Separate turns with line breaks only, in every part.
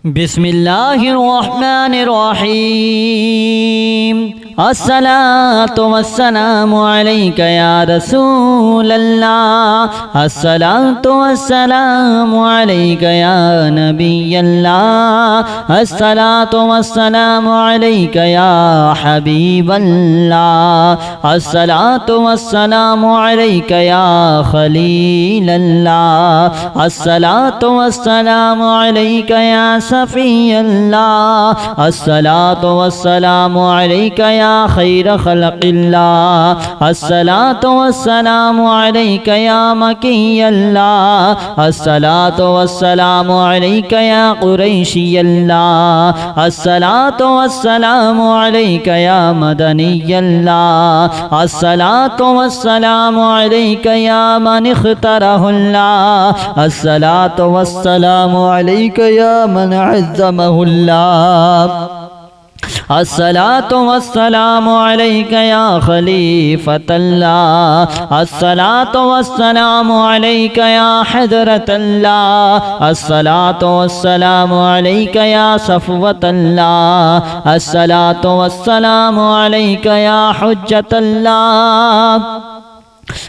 بسم الله الرحمن الرحيم الصلاة والسلام عليك يا رسول الله الصلاة والسلام عليك يا نبي الله الصلاة والسلام عليك يا حبيب الله الصلاة والسلام عليك يا خليل الله الصلاة والسلام عليك يا صفي الله الصلاة والسلام عليك يا خير خلق الله الصلاة والسلام عليك يا مكي الله الصلاة والسلام عليك يا قريشي الله الصلاة والسلام عليك يا مدني الله الصلاة والسلام عليك يا من اختاره الله الصلاة والسلام عليك يا من عزمه الله الصلاة والسلام عليك يا خليفة الله الصلاة والسلام عليك يا حضرة الله الصلاة والسلام عليك يا صفوة الله الصلاة والسلام عليك يا حجة الله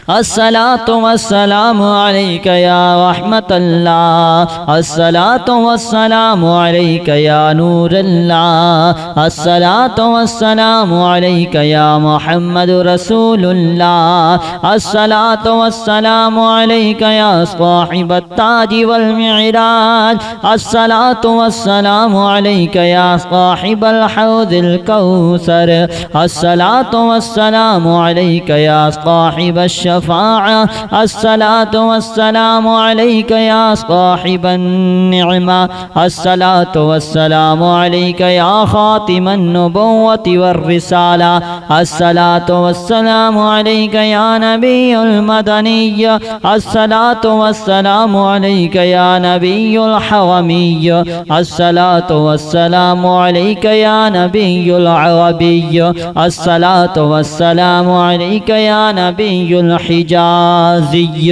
الصلاة والسلام عليك يا رحمة الله الصلاة والسلام عليك يا نور الله الصلاة والسلام عليك يا محمد رسول الله الصلاة والسلام عليك يا صاحب التاج والمعراج الصلاة والسلام عليك يا صاحب الحوض الكوثر الصلاة والسلام عليك يا صاحب الشفاعة الصلاة والسلام عليك يا صاحب النعمة الصلاة والسلام عليك يا خاتم النبوة والرسالة الصلاة والسلام عليك يا نبي المدني الصلاة والسلام عليك يا نبي الحرمي الصلاة والسلام عليك يا نبي العربي الصلاة والسلام عليك يا نبي الحجازي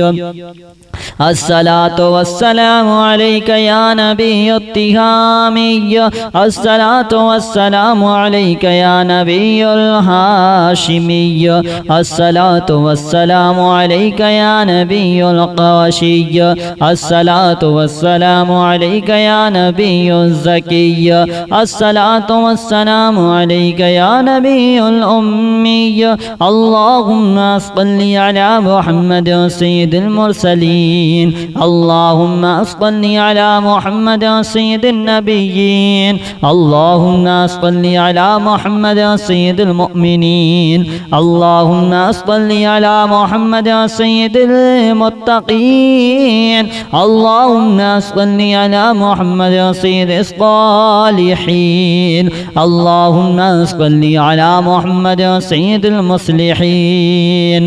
الصلاة والسلام عليك يا نبي التهامي الصلاة والسلام عليك يا نبي الهاشمي الصلاة والسلام عليك يا نبي القرشي الصلاة والسلام عليك يا نبي الزكي الصلاة والسلام عليك يا نبي الأمي اللهم صل على محمد سيد المرسلين اللهم صل على محمد سيد النبيين اللهم صل على محمد سيد المؤمنين اللهم صل على محمد سيد المتقين اللهم صل على محمد سيد الصالحين اللهم صل على محمد سيد المصلحين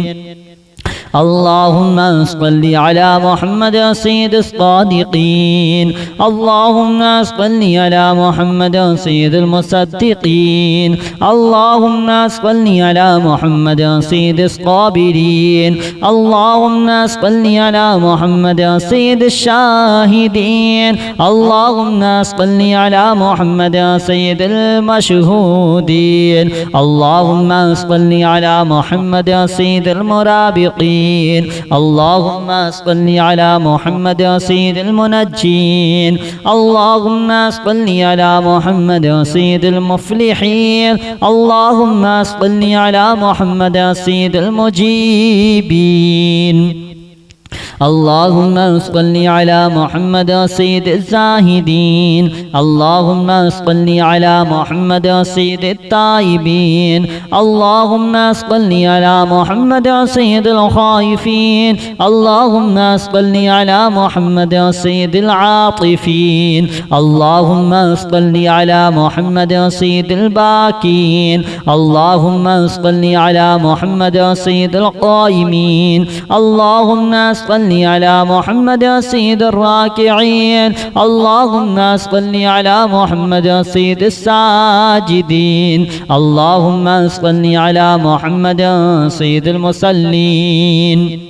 اللهم صل على محمد سيد الصادقين اللهم صل على محمد سيد المصدقين اللهم صل على محمد سيد الصابرين اللهم صل على محمد سيد الشاهدين اللهم صل على محمد سيد المشهودين اللهم صل على محمد سيد المرابطين اللهم صل على محمد سيد المنجين اللهم صل على محمد سيد المفلحين اللهم صل على محمد سيد المجيبين اللهم صل على محمد سيد الزاهدين اللهم صل على محمد سيد التائبين اللهم صل على محمد سيد الخائفين اللهم صل على محمد سيد العاطفين اللهم صل على محمد سيد الباكين اللهم صل على محمد سيد القائمين اللهم صل على محمد سيد الراكعين اللهم صل على محمد سيد الساجدين اللهم صل على محمد سيد المصلين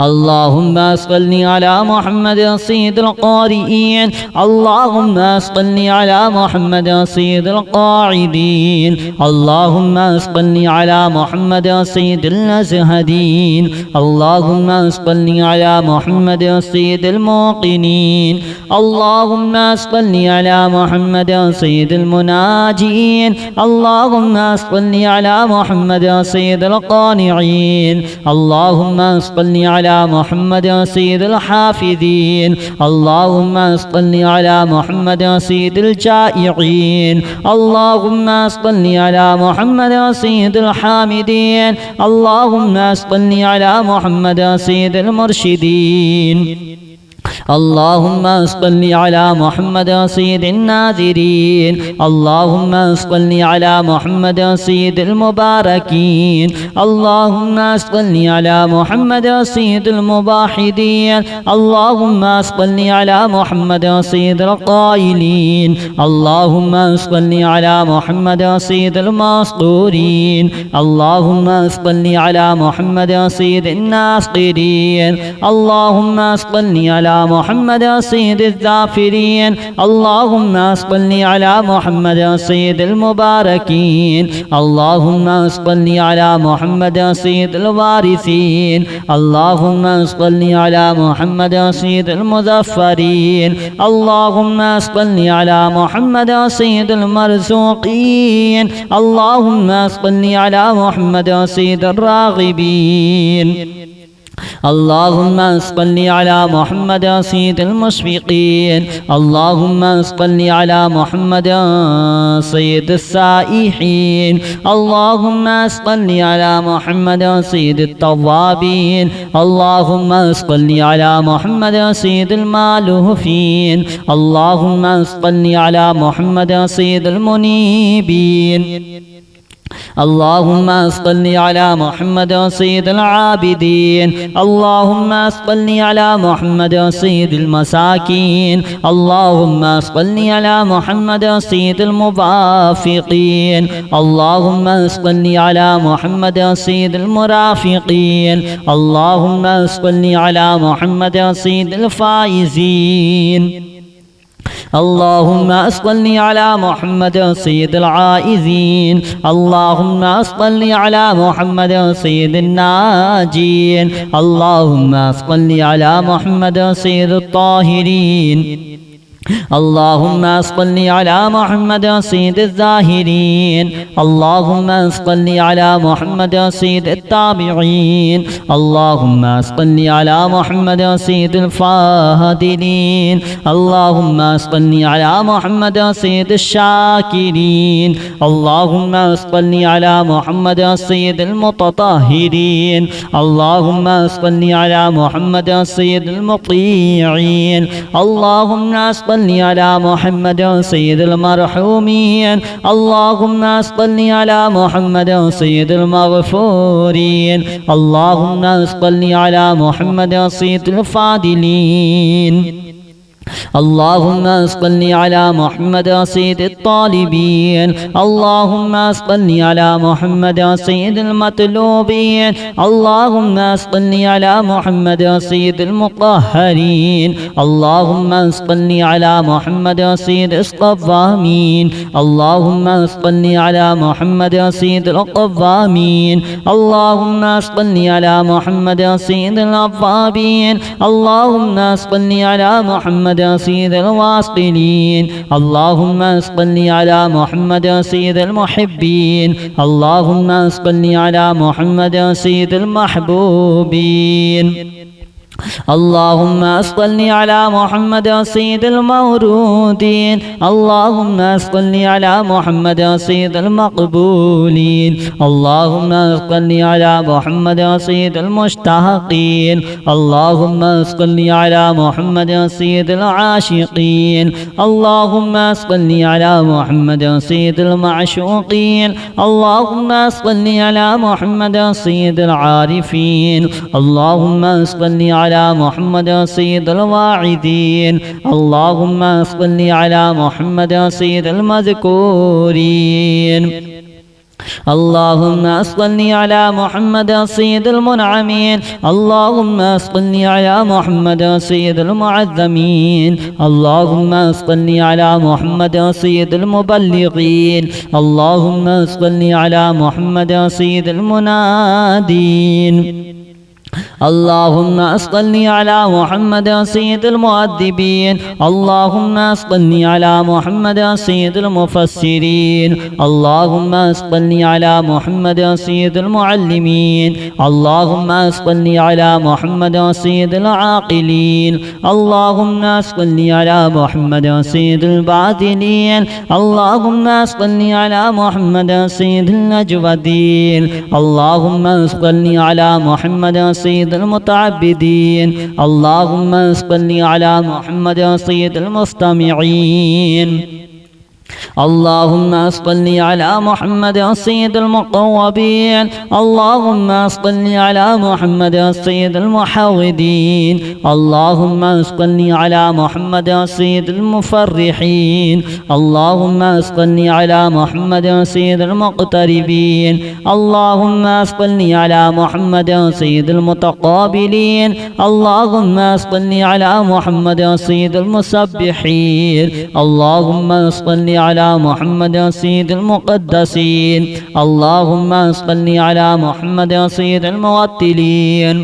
اللهم صل على محمد سيد القارئين اللهم صل على محمد سيد القاعدين اللهم صل على محمد سيد الأزهدين اللهم صل على محمد سيد الموقنين اللهم صل على محمد سيد المناجين اللهم صل على محمد سيد القانعين اللهم صل على محمد سيد الحافظين اللهم صل على محمد سيد الجائعين اللهم صل على محمد سيد الحامدين اللهم صل على محمد سيد المرشدين اللهم صل على محمد سيد الناذرين اللهم صل على محمد سيد المباركين اللهم صل على محمد سيد المباحدين اللهم صل على محمد سيد القائلين اللهم صل على محمد سيد المسطورين اللهم صل على محمد سيد الناصرين اللهم صل على محمد سيد الذافرين اللهم صل على محمد سيد المباركين اللهم صل على محمد سيد الوارثين اللهم صل على محمد سيد المظفرين اللهم صل على محمد سيد المرزوقين اللهم صل على محمد سيد الراغبين اللهم صل على محمد سيد المشفقين اللهم صل على محمد سيد السائحين اللهم صل على محمد سيد التوابين اللهم صل على محمد سيد المالوفين اللهم صل على محمد سيد المنيبين اللهم صل على محمد سيد العابدين اللهم صل على محمد سيد المساكين اللهم صل على محمد سيد الموافقين اللهم صل على محمد سيد المرافقين اللهم صل على محمد سيد الفائزين اللهم صل على محمد سيد العائزين اللهم صل على محمد سيد الناجين اللهم صل على محمد سيد الطاهرين اللهم صل على محمد سيد الزاهرين اللهم صل على محمد سيد التابعين اللهم صل على محمد سيد الفاضلين اللهم صل على محمد سيد الشاكرين اللهم صل على محمد سيد المتطهرين اللهم صل على محمد سيد المطيعين اللهم صل على محمد سيد المرحومين اللهم صل على محمد سيد المغفورين اللهم صل على محمد سيد الفاضلين اللهم صل على محمد سيد الطالبين اللهم صل على محمد سيد المطلوبين اللهم صل على محمد سيد المطهرين اللهم صل على محمد سيد الصوامين اللهم صل على محمد سيد القوامين اللهم صل على محمد سيد الأوابين اللهم صل على محمد سيد الواصلين اللهم صل على محمد سيد المحبين اللهم صل على محمد سيد المحبوبين اللهم صل على محمد سيد المورودين اللهم صل على محمد سيد المقبولين اللهم صل على محمد سيد المشتاقين اللهم صل على محمد سيد العاشقين اللهم صل على محمد سيد المعشوقين اللهم صل على محمد سيد العارفين اللهم صل على محمد سيد الواعدين اللهم صل على محمد سيد المذكورين اللهم صل على محمد سيد المنعمين. اللهم صل على محمد سيد المعظمين. اللهم صل على محمد سيد المبلغين. اللهم صل على محمد سيد المنادين. اللهم صل على محمد سيد المؤدبين. اللهم صل على محمد سيد المفسرين. اللهم صل على محمد سيد المعلمين. اللهم صل على محمد سيد العاقلين. اللهم صل على محمد سيد الباذلين. اللهم صل على محمد سيد الأجودين. اللهم صل على محمد سيد المتعبدين. اللهم صل على محمد سيد المستمعين. اللهم صل على محمد سيد المقوبين. اللهم صل على محمد سيد المحودين. اللهم صل على محمد سيد المفرحين. اللهم صل على محمد سيد المقتربين. اللهم صل على محمد سيد المتقابلين. اللهم صل على محمد سيد المسبحين. اللهم صل على محمد سيد المقدسين. اللهم صل على محمد سيد الموتلين.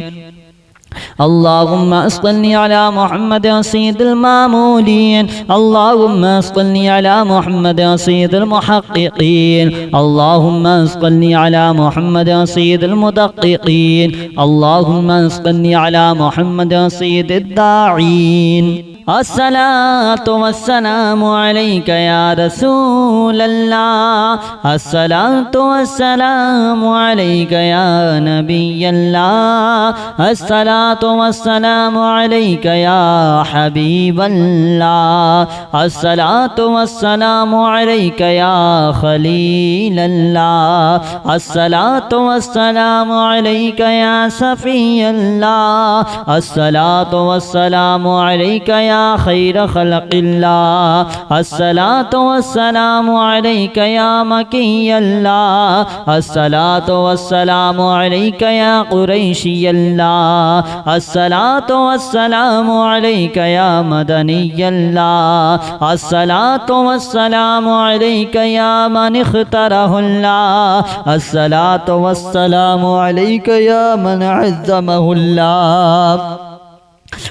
اللهم صل على محمد سيد المامولين. اللهم صل على محمد سيد المحققين. اللهم صل على محمد سيد المدققين. اللهم صل على محمد سيد الداعين. الصلاة والسلام عليك يا رسول الله. الصلاة والسلام عليك يا نبي الله. الصلاة والسلام عليك يا حبيب الله. الصلاة والسلام عليك يا خليل الله. الصلاة والسلام عليك يا صفي الله. الصلاة والسلام عليك يا خير خلق الله. الصلاة والسلام عليك يا مكي الله. الصلاة والسلام عليك يا قريشي الله. الصلاة والسلام عليك يا مدني الله. الصلاة والسلام عليك يا من اختاره الله. الصلاة والسلام عليك يا من عزمه الله.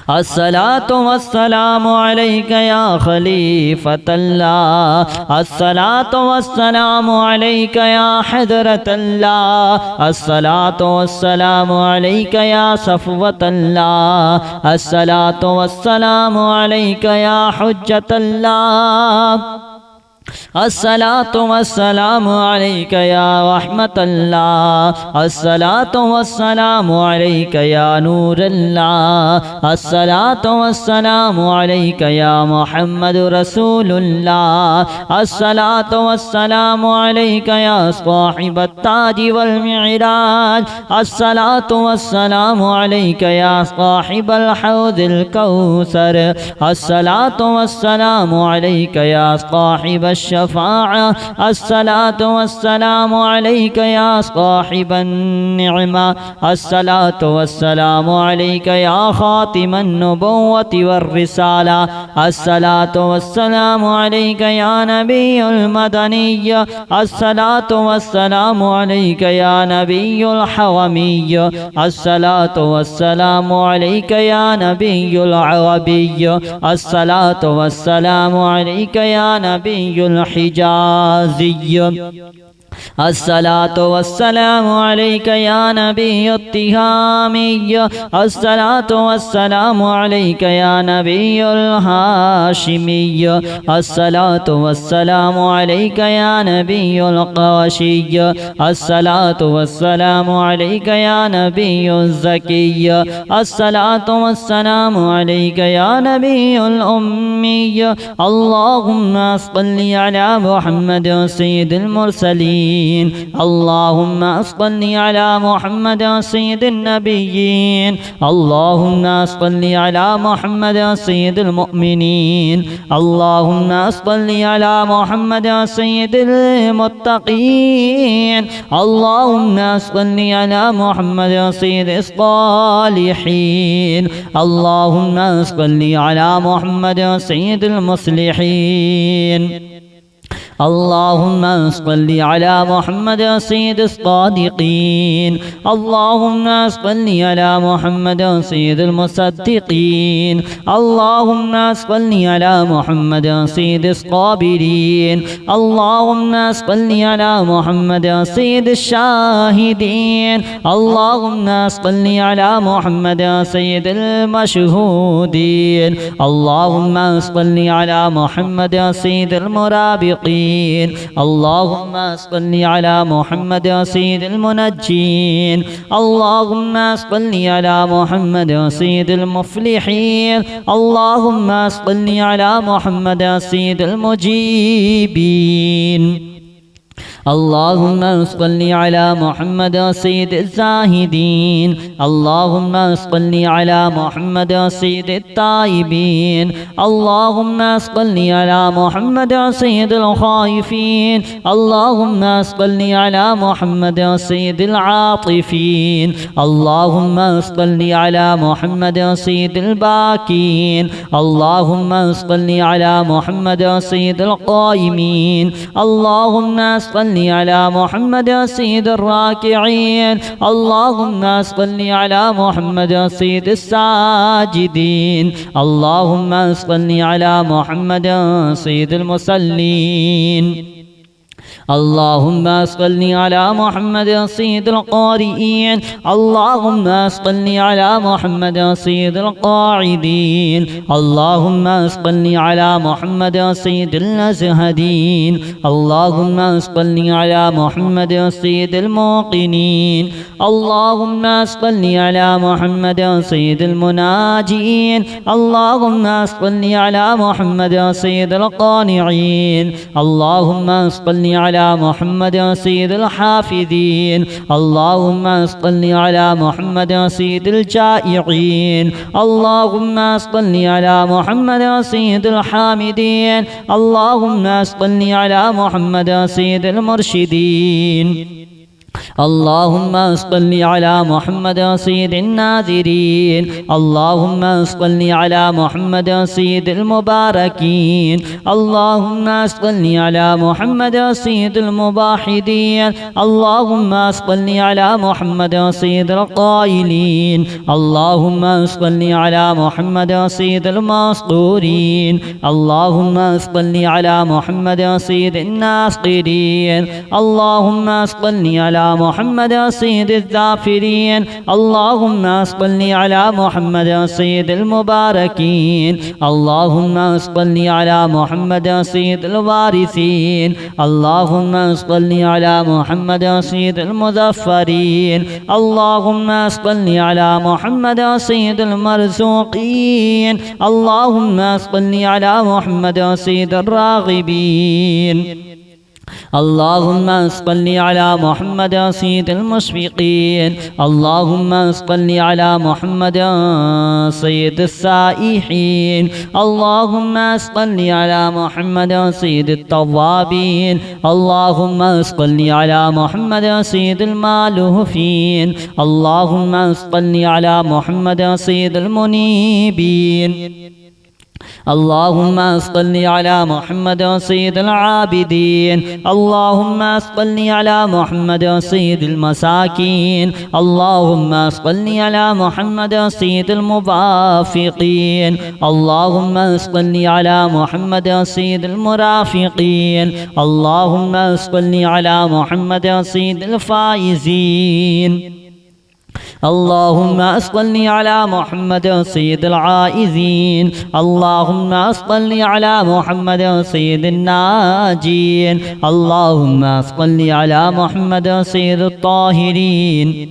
الصلاة والسلام عليك يا خليفة الله. الصلاة والسلام عليك يا حضرة الله. الصلاة والسلام عليك يا صفوة الله. الصلاة والسلام عليك يا حجة الله. الصلاة والسلام عليك يا رحمة الله. الصلاة والسلام عليك يا نور الله. الصلاة والسلام عليك يا محمد رسول الله. الصلاة والسلام عليك يا صاحب التاج والمعراج. الصلاة والسلام عليك يا صاحب الحوض الكوثر. الصلاة والسلام عليك يا صاحب الشفاعة. الصلاة والسلام عليك يا صاحب النعمة. الصلاة والسلام عليك يا خاتم النبوة والرسالة. الصلاة والسلام عليك يا نبي المدني. الصلاة والسلام عليك يا نبي الحومي. الصلاة والسلام عليك يا نبي العربي. الصلاة والسلام عليك يا نبي الحجازي. الصلاة والسلام عليك يا نبي التهامي. الصلاة والسلام عليك يا نبي الهاشمي. الصلاة والسلام عليك يا نبي القرشي. الصلاة والسلام عليك يا نبي الزكي. الصلاة والسلام عليك يا نبي الأمي. اللهم صل على محمد سيد المرسلين. الصالحين اللهم صل على محمد سيد النبيين اللهم صل على محمد سيد المؤمنين اللهم صل على محمد سيد المتقين اللهم صل على محمد سيد الصالحين اللهم صل على محمد سيد المصلحين اللهم صل على محمد سيد الصادقين اللهم صل على محمد سيد المصدقين اللهم صل على محمد سيد الصابرين اللهم صل على محمد سيد الشاهدين اللهم صل على محمد سيد المشهودين اللهم صل على محمد سيد المرابقين اللهم صل على محمد سيد المنجين اللهم صل على محمد سيد المفلحين اللهم صل على محمد سيد المجيبين اللهم صل على محمد سيد الزاهدين اللهم صل على محمد سيد التائبين اللهم صل على محمد سيد الخائفين اللهم صل على محمد سيد العاطفين اللهم صل على محمد سيد الباكين اللهم صل على محمد سيد القائمين اللهم صل على محمد سيد الراكعين اللهم صل على محمد سيد الساجدين اللهم صل على محمد سيد المصلين اللهم صل على محمد سيد القارئين اللهم صل على محمد سيد القاعدين اللهم صل على محمد سيد الأزهدين اللهم صل على محمد سيد الموقنين اللهم صل على محمد سيد المناجين اللهم صل على محمد سيد القانعين اللهم صل على محمد سيد الحافظين اللهم صل على محمد سيد الجائعين اللهم صل على محمد سيد الحامدين اللهم صل على محمد سيد المرشدين اللهم صل على محمد سيد الناذرين اللهم صل على محمد سيد المباركين اللهم صل على محمد سيد المباحدين اللهم صل على محمد سيد القائلين اللهم صل على محمد سيد المسطورين اللهم صل على محمد سيد الناصرين اللهم صل على محمد سيد الذافرين اللهم صل على محمد سيد المباركين اللهم صل على محمد سيد الوارثين اللهم صل على محمد سيد المظفرين اللهم صل على محمد سيد المرزوقين اللهم صل على محمد سيد الراغبين اللهم صل على محمد سيد المشفقين اللهم صل على محمد سيد السائحين اللهم صل على محمد سيد التوابين اللهم صل على محمد سيد المالوفين اللهم صل على محمد سيد المنيبين اللهم صل على محمد سيد العابدين اللهم صل على محمد سيد المساكين اللهم صل على محمد سيد الموافقين اللهم صل على محمد سيد المرافقين اللهم صل على محمد سيد الفائزين اللهم صل على محمد سيد العائزين اللهم صل على محمد سيد الناجين اللهم صل على محمد سيد الطاهرين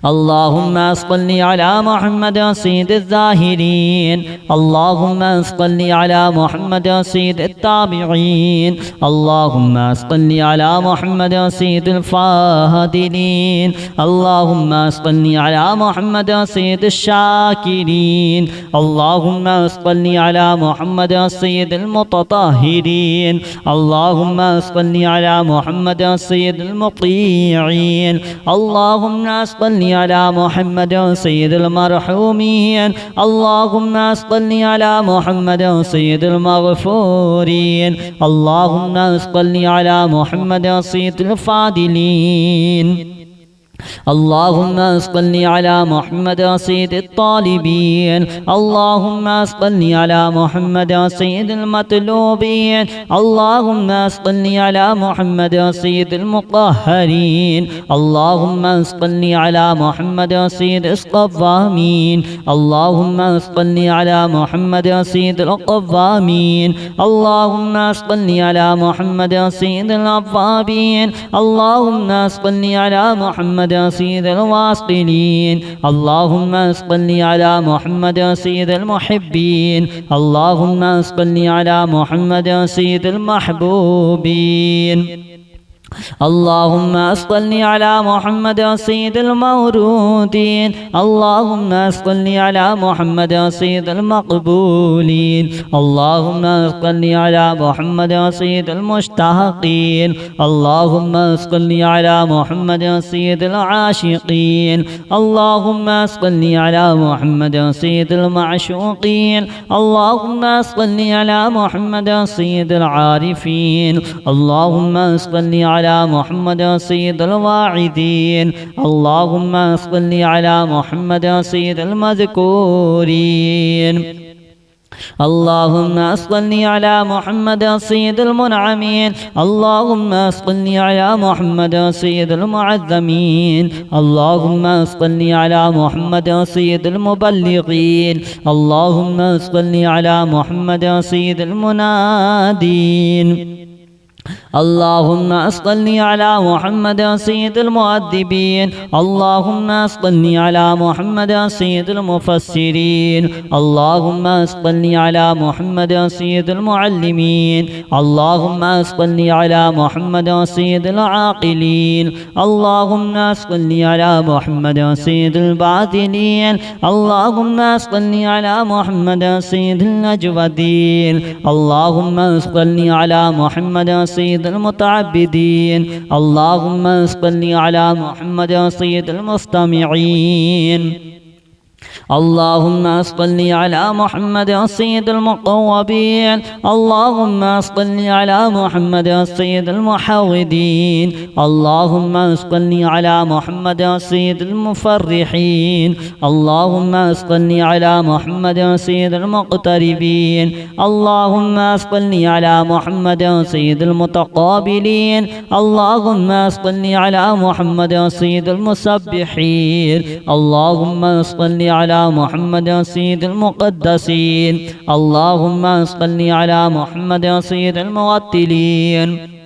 اللهم صل على محمد سيد الظاهرين. اللهم صل على محمد سيد التابعين. اللهم صل على محمد سيد الفاضلين. اللهم صل على محمد سيد الشاكرين. اللهم صل على محمد سيد المتطهرين. اللهم صل على محمد سيد المطيعين. اللهم صل على محمد سيد المرحومين. اللهم صل على محمد سيد المغفورين. اللهم صل على محمد سيد الفاضلين. اللهم صل على محمد سيد الطالبين. اللهم صل على محمد سيد المطلوبين. اللهم صل على محمد سيد المطهرين. اللهم صل على محمد سيد الصوامين. اللهم صل على محمد سيد القوامين. اللهم صل على محمد سيد الأوابين. اللهم صل على محمد سيد الواصلين. اللهم صل على محمد سيد المحبين. اللهم صل على محمد سيد المحبوبين. اللهم صل على محمد سيد المورودين. اللهم صل على محمد سيد المقبولين. اللهم صل على محمد سيد المشتاقين. اللهم صل على محمد سيد العاشقين. اللهم صل على محمد سيد المعشوقين. اللهم صل على محمد سيد العارفين. اللهم صل على محمد سيد الواعدين. اللهم صل على محمد سيد المذكورين. اللهم صل على محمد سيد المنعمين. اللهم صل على محمد سيد المعظمين. اللهم صل على محمد سيد المبلغين. اللهم صل على محمد سيد المنادين. اللهم صل على محمد سيد المؤدبين. اللهم صل على محمد سيد المفسرين. اللهم صل على محمد سيد المعلمين. اللهم صل على محمد سيد العاقلين. اللهم صل على محمد سيد الباطلين. اللهم صل على محمد سيد الأجودين. اللهم صل على محمد سيد المتعبدين. اللهم صل على محمد سيد المستمعين. اللهم صل على محمد سيد المقوبين. اللهم صل على محمد سيد المحودين. اللهم صل على محمد سيد المفرحين. اللهم صل على محمد سيد المقتربين. اللهم صل على محمد سيد المتقابلين. اللهم صل على محمد سيد المسبحين. اللهم صل على محمد سيد المقدسين. اللهم صل على محمد سيد الموتلين.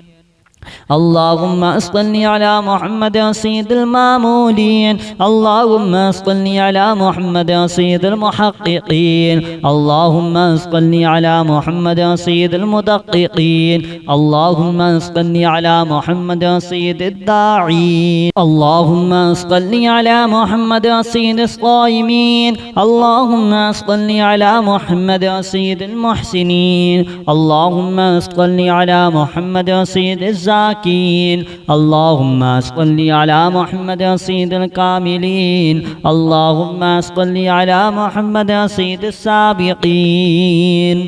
اللهم صل على محمد سيد المامولين. اللهم صل على محمد سيد المحققين. اللهم صل على محمد سيد المدققين. اللهم صل على محمد سيد الداعين. اللهم صل على محمد سيد الصائمين. اللهم صل على محمد سيد المحسنين. اللهم صل على محمد سيد الزاكين. اللهم صل على محمد سيد الكاملين. اللهم صل على محمد سيد السابقين.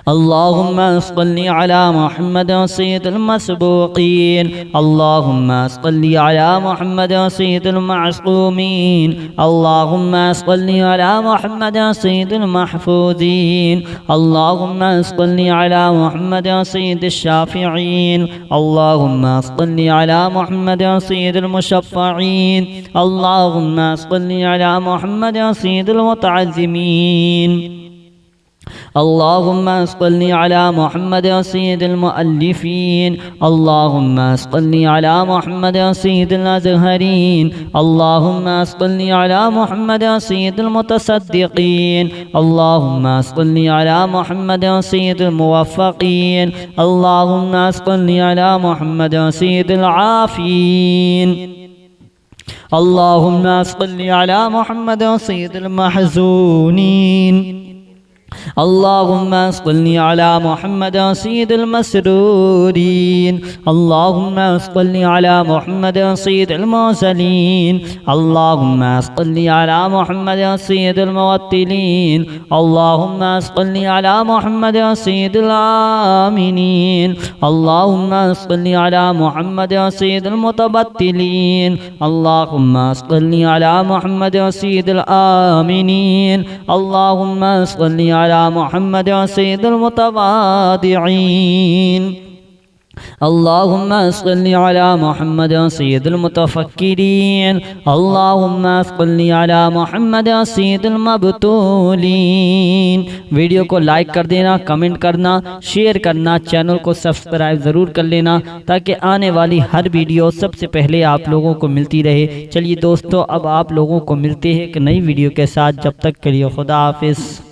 اللهم صل على محمد سيد المسبوقين. اللهم صل على محمد سيد المعصومين. اللهم صل على محمد سيد المحفوظين. اللهم صل على محمد سيد الشافعين. اللهم صل على محمد سيد المشفعين. اللهم صل على محمد سيد المتعزمين. अल्लाहुम्मा सल्लि अला मुहम्मद सय्यिदिल मुअल्लिफीन अल्लाहुम्मा सल्लि अला मुहम्मद सय्यिदिल अज़हरीन अल्लाहुम्मा सल्लि अला मुहम्मद सय्यिदिल मुतसद्दिक़ीन अल्लाहुम्मा सल्लि अला मुहम्मद सय्यिदिल मुवफ़्फ़क़ीन अल्लाहुम्मा सल्लि अला मुहम्मद सय्यिदिल आफ़ीन अल्लाहुम्मा सल्लि अला मुहम्मद सय्यिदिल महज़ूनीन अल्लाहुम्मा सल्लि अला मुहम्मद सय्यिदिल मसरूरीन अल्लाहुम्मा सल्लि अला मुहम्मद सय्यिदिल मुरसलीन अल्लाहुम्मा सल्लि अला मुहम्मद सय्यिदिल मुवत्तिलीन अल्लाहुम्मा सल्लि अला मुहम्मद सय्यिदिल आमिनीन अल्लाहुम्मा सल्लि अला मुहम्मद सय्यिदिल मुतबत्तिलीन अल्लाहुम्मा सल्लि अला मुहम्मद सय्यिदिल आमिनीन अल्लाहुम्मा सल्लि अला मुहम्मद सय्यिदिल मुतवादिईन अल्लाहुम्मा सल्लि अला मुहम्मद सय्यिदिल मुतफक्किरीन अल्लाहुम्मा सल्लि अला मुहम्मद सय्यिदिल मबतूलीन। वीडियो को लाइक कर देना, कमेंट करना, शेयर करना, चैनल को सब्सक्राइब ज़रूर कर लेना ताकि आने वाली हर वीडियो सबसे पहले आप लोगों को मिलती रहे। चलिए दोस्तों, अब आप लोगों को मिलते हैं एक नई वीडियो के साथ। जब तक के लिए खुदा हाफिज़।